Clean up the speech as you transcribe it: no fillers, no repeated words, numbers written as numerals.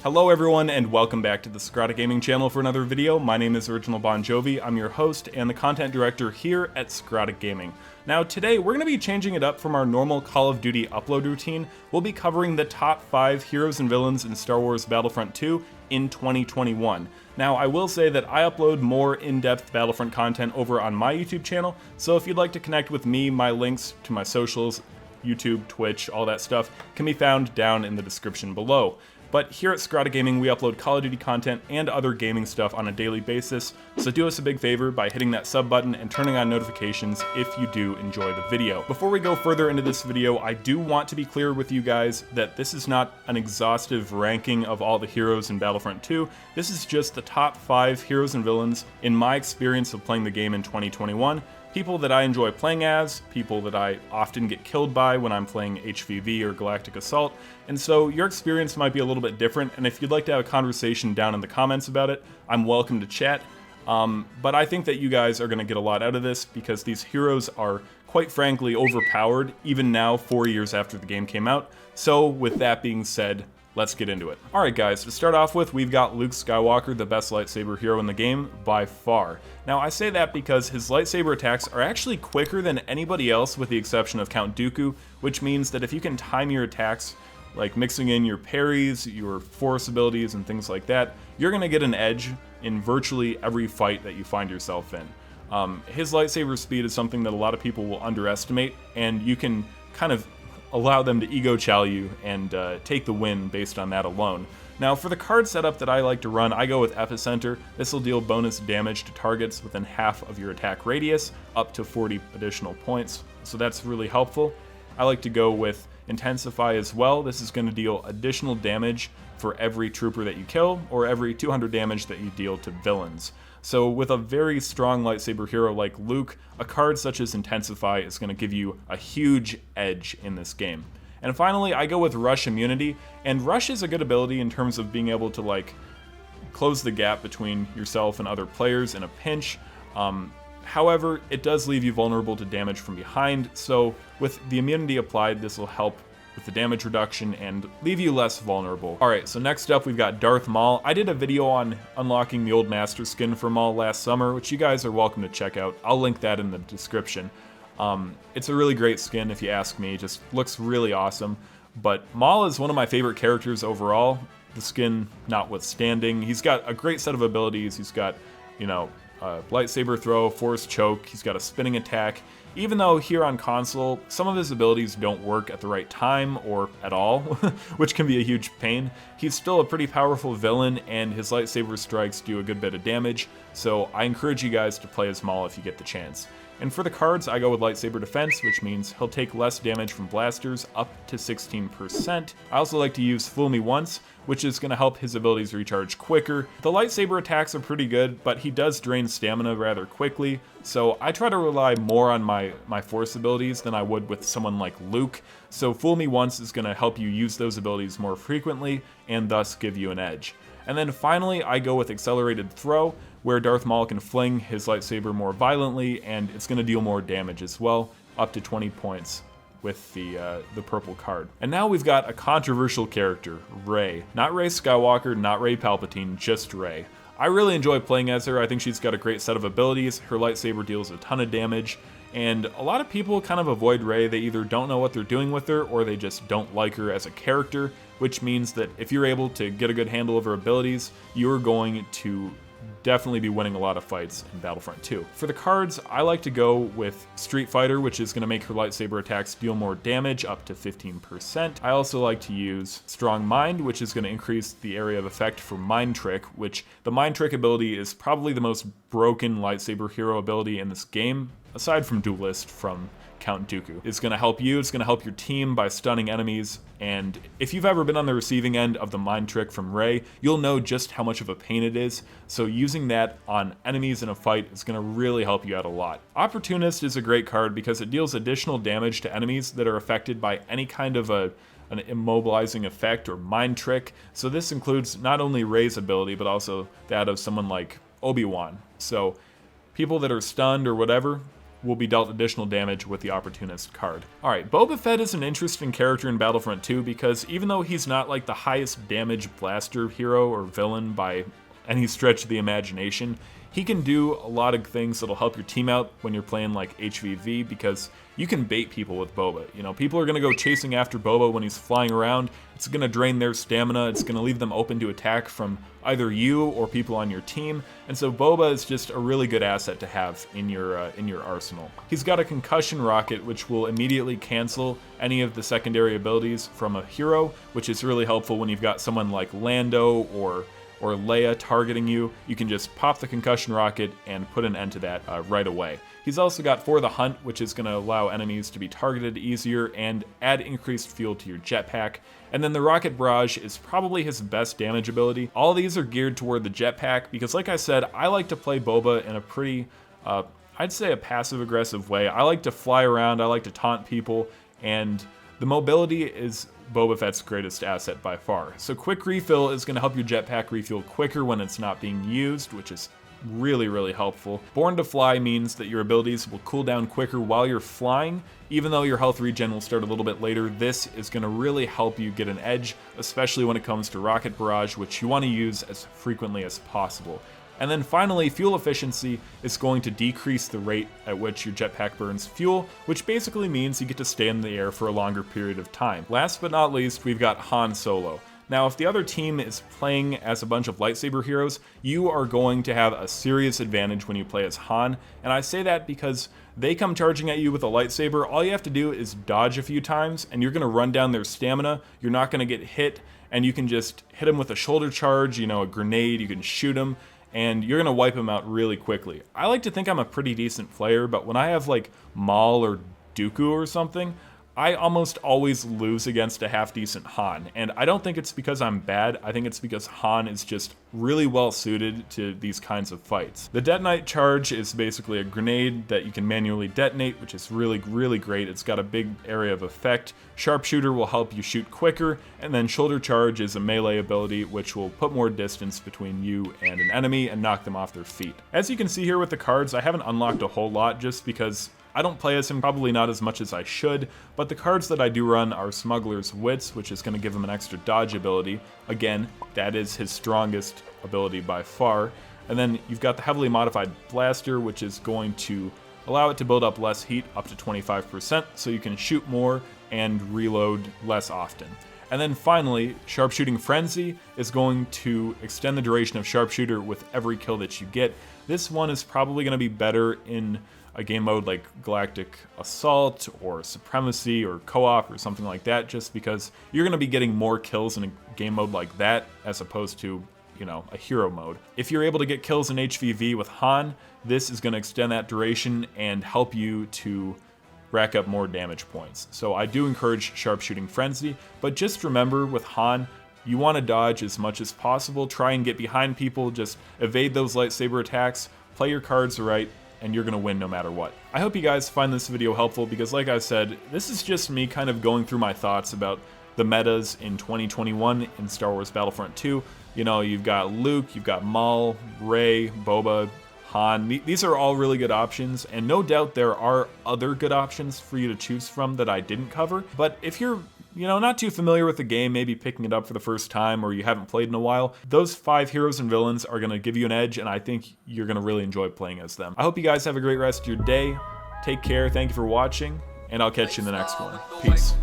Hello everyone and welcome back to the Skirata Gaming channel for another video. My name is OriginalBonJovi, I'm your host and the content director here at Skirata Gaming. Now today we're going to be changing it up from our normal Call of Duty upload routine. We'll be covering the top 5 heroes and villains in Star Wars Battlefront II in 2021. Now I will say that I upload more in-depth Battlefront content over on my YouTube channel, so if you'd like to connect with me, my links to my socials, YouTube, Twitch, all that stuff can be found down in the description below. But here at Skirata Gaming, we upload Call of Duty content and other gaming stuff on a daily basis, so do us a big favor by hitting that sub button and turning on notifications if you do enjoy the video. Before we go further into this video, I do want to be clear with you guys that this is not an exhaustive ranking of all the heroes in Battlefront 2. This is just the top 5 heroes and villains in my experience of playing the game in 2021. People that I enjoy playing as, people that I often get killed by when I'm playing HVV or Galactic Assault, and so your experience might be a little bit different, and if you'd like to have a conversation down in the comments about it, I'm welcome to chat. But I think that you guys are going to get a lot out of this, because these heroes are, quite frankly, overpowered, even now, 4 years after the game came out. So, with that being said, let's get into it. Alright guys, to start off with, we've got Luke Skywalker, the best lightsaber hero in the game, by far. Now I say that because his lightsaber attacks are actually quicker than anybody else with the exception of Count Dooku, which means that if you can time your attacks, like mixing in your parries, your force abilities, and things like that, you're going to get an edge in virtually every fight that you find yourself in. His lightsaber speed is something that a lot of people will underestimate, and you can kind of allow them to ego chow you and take the win based on that alone. Now for the card setup that I like to run, I go with Epicenter. This will deal bonus damage to targets within half of your attack radius, up to 40 additional points, so that's really helpful. I like to go with Intensify as well. This is going to deal additional damage for every trooper that you kill, or every 200 damage that you deal to villains. So with a very strong lightsaber hero like Luke, a card such as Intensify is going to give you a huge edge in this game. And finally, I go with Rush Immunity, and Rush is a good ability in terms of being able to like close the gap between yourself and other players in a pinch. However, it does leave you vulnerable to damage from behind, so with the immunity applied, this will help with the damage reduction and leave you less vulnerable. Alright, so next up we've got Darth Maul. I did a video on unlocking the old master skin for Maul last summer, which you guys are welcome to check out. I'll link that in the description. It's a really great skin if you ask me, it just looks really awesome. But Maul is one of my favorite characters overall, the skin notwithstanding. He's got a great set of abilities. He's got, lightsaber throw, force choke, he's got a spinning attack. Even though here on console, some of his abilities don't work at the right time or at all, which can be a huge pain, he's still a pretty powerful villain and his lightsaber strikes do a good bit of damage, so I encourage you guys to play as Maul if you get the chance. And for the cards, I go with Lightsaber Defense, which means he'll take less damage from blasters, up to 16%. I also like to use Fool Me Once, which is going to help his abilities recharge quicker. The lightsaber attacks are pretty good, but he does drain stamina rather quickly, so I try to rely more on my force abilities than I would with someone like Luke. So Fool Me Once is going to help you use those abilities more frequently, and thus give you an edge. And then finally, I go with Accelerated Throw, where Darth Maul can fling his lightsaber more violently, and it's going to deal more damage as well, up to 20 points with the purple card. And now we've got a controversial character, Rey. Not Rey Skywalker, not Rey Palpatine, just Rey. I really enjoy playing as her. I think she's got a great set of abilities. Her lightsaber deals a ton of damage, and a lot of people kind of avoid Rey. They either don't know what they're doing with her, or they just don't like her as a character, which means that if you're able to get a good handle of her abilities, you're going to definitely be winning a lot of fights in Battlefront 2. For the cards, I like to go with Street Fighter, which is going to make her lightsaber attacks deal more damage, up to 15%. I also like to use Strong Mind, which is going to increase the area of effect for Mind Trick, which the Mind Trick ability is probably the most broken lightsaber hero ability in this game, aside from Duelist from Count Dooku. It's going to help you, it's going to help your team by stunning enemies, and if you've ever been on the receiving end of the Mind Trick from Rey, you'll know just how much of a pain it is, so using that on enemies in a fight is going to really help you out a lot. Opportunist is a great card because it deals additional damage to enemies that are affected by any kind of an immobilizing effect or mind trick, so this includes not only Rey's ability, but also that of someone like Obi-Wan. So people that are stunned or whatever, will be dealt additional damage with the Opportunist card. Alright, Boba Fett is an interesting character in Battlefront 2 because even though he's not like the highest damage blaster hero or villain by any stretch of the imagination, he can do a lot of things that'll help your team out when you're playing like HVV, because you can bait people with Boba. You know, people are going to go chasing after Boba when he's flying around. It's going to drain their stamina. It's going to leave them open to attack from either you or people on your team. And so Boba is just a really good asset to have in your arsenal. He's got a concussion rocket, which will immediately cancel any of the secondary abilities from a hero, which is really helpful when you've got someone like Lando or Leia targeting you. You can just pop the concussion rocket and put an end to that right away. He's also got For the Hunt, which is going to allow enemies to be targeted easier and add increased fuel to your jetpack. And then the Rocket Barrage is probably his best damage ability. All these are geared toward the jetpack because, like I said, I like to play Boba in a pretty, I'd say a passive-aggressive way. I like to fly around, I like to taunt people, and the mobility is Boba Fett's greatest asset by far. So quick refill is going to help your jetpack refuel quicker when it's not being used, which is really helpful. Born to Fly means that your abilities will cool down quicker while you're flying. Even though your health regen will start a little bit later, this is going to really help you get an edge, especially when it comes to Rocket Barrage, which you want to use as frequently as possible. And then finally, fuel efficiency is going to decrease the rate at which your jetpack burns fuel, which basically means you get to stay in the air for a longer period of time. Last but not least, we've got Han Solo. Now, if the other team is playing as a bunch of lightsaber heroes, you are going to have a serious advantage when you play as Han, and I say that because they come charging at you with a lightsaber. All you have to do is dodge a few times, and you're going to run down their stamina. You're not going to get hit, and you can just hit them with a shoulder charge, a grenade, you can shoot them, and you're going to wipe them out really quickly. I like to think I'm a pretty decent player, but when I have like Maul or Dooku or something, I almost always lose against a half-decent Han, and I don't think it's because I'm bad. I think it's because Han is just really well suited to these kinds of fights. The Detonite Charge is basically a grenade that you can manually detonate, which is really great. It's got a big area of effect. Sharpshooter will help you shoot quicker, and then Shoulder Charge is a melee ability which will put more distance between you and an enemy and knock them off their feet. As you can see here with the cards, I haven't unlocked a whole lot just because I don't play as him, probably not as much as I should, but the cards that I do run are Smuggler's Wits, which is going to give him an extra dodge ability. Again, that is his strongest ability by far. And then you've got the Heavily Modified Blaster, which is going to allow it to build up less heat, up to 25%, so you can shoot more and reload less often. And then finally, Sharpshooting Frenzy is going to extend the duration of Sharpshooter with every kill that you get. This one is probably going to be better in a game mode like Galactic Assault or Supremacy or Co-op or something like that, just because you're going to be getting more kills in a game mode like that as opposed to, a hero mode. If you're able to get kills in HVV with Han, this is going to extend that duration and help you to rack up more damage points. So I do encourage Sharpshooting Frenzy, but just remember with Han, you want to dodge as much as possible, try and get behind people, just evade those lightsaber attacks, play your cards right, and you're going to win no matter what. I hope you guys find this video helpful because, like I said, this is just me kind of going through my thoughts about the metas in 2021 in Star Wars Battlefront 2. You've got Luke, you've got Maul, Rey, Boba, Han. These are all really good options, and no doubt there are other good options for you to choose from that I didn't cover. But if you're not too familiar with the game, maybe picking it up for the first time or you haven't played in a while, those 5 heroes and villains are going to give you an edge, and I think you're going to really enjoy playing as them. I hope you guys have a great rest of your day. Take care, thank you for watching, and I'll catch you in the next one. Peace.